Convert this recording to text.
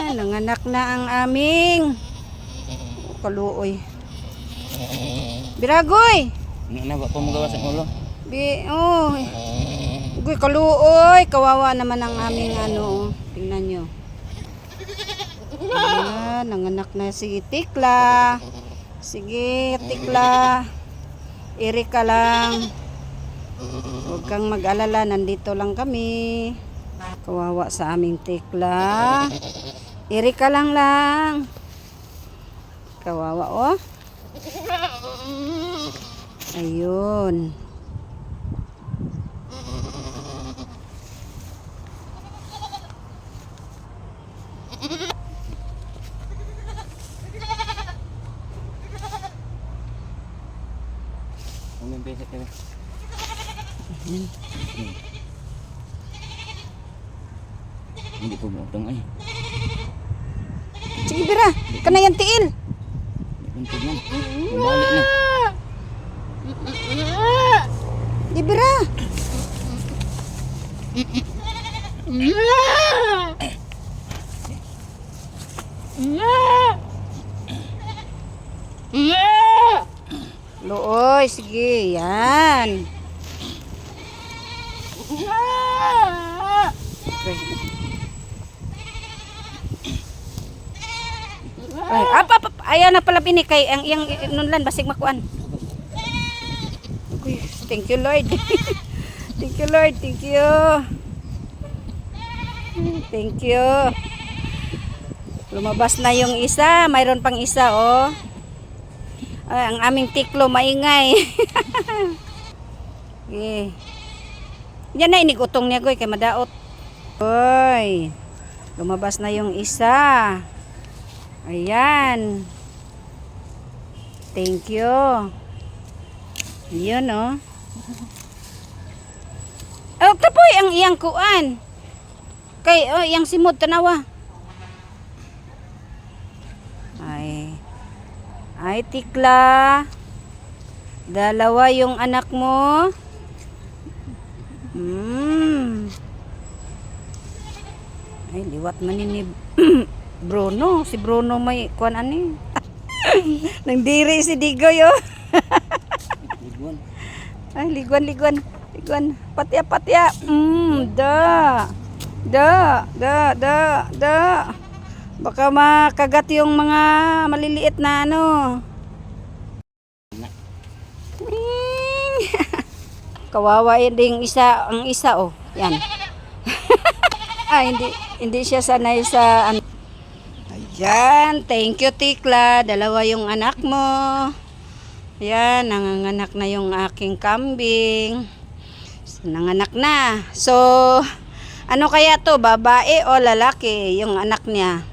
Nanganak na ang aming kaluoy. Biragoy! Nagwa pa mo gawa sa ulo. Oh. Uy, kaluoy. Kawawa naman ang aming ano. Tingnan nyo. Ayan, nanganak na si Tikla. Sige, Tikla. Iri ka lang. Huwag kang mag-alala. Nandito lang kami. Kawawa sa aming Tikla. Iri ka lang. Kawawa, oh. Ayun. Ang beset kami. Hindi po mo utang ay. Sige, Bira. Kana yan tiil. Buntog man. Balik na. Di, Bira. Looy, sige. Yan. Okay. Ay, ayaw na pala bini kay ang iyang nunlan basig makuan. Okay, thank you Lord. Thank you Lord, thank you. Thank you. Lumabas na yung isa, mayroon pang isa oh. Ay, ang aming tiklo maingay. Okay. Yan na inigutong niya goy kay madaot. Oy. Lumabas na yung isa. Ayan. Thank you. Yun, oh. Oh, tapoy ang iyang kuan. Kay, oh, iyang simod, tanawa. Ay, Tikla. Dalawa yung anak mo. Ay, liwat man ni Bruno. Si Bruno may kuan ani. Nang diri si Digoy oh. Liguan. Ay, liguan. Patya. Da. Baka makagat yung mga maliliit na ano. Kawawa ding isa, ang isa oh. Yan. Hindi siya sanay sa ano. Ayan, thank you Tikla. Dalawa yung anak mo. Ayan, nanganganak na yung aking kambing. Nanganak na. So, ano kaya to? Babae o lalaki yung anak niya?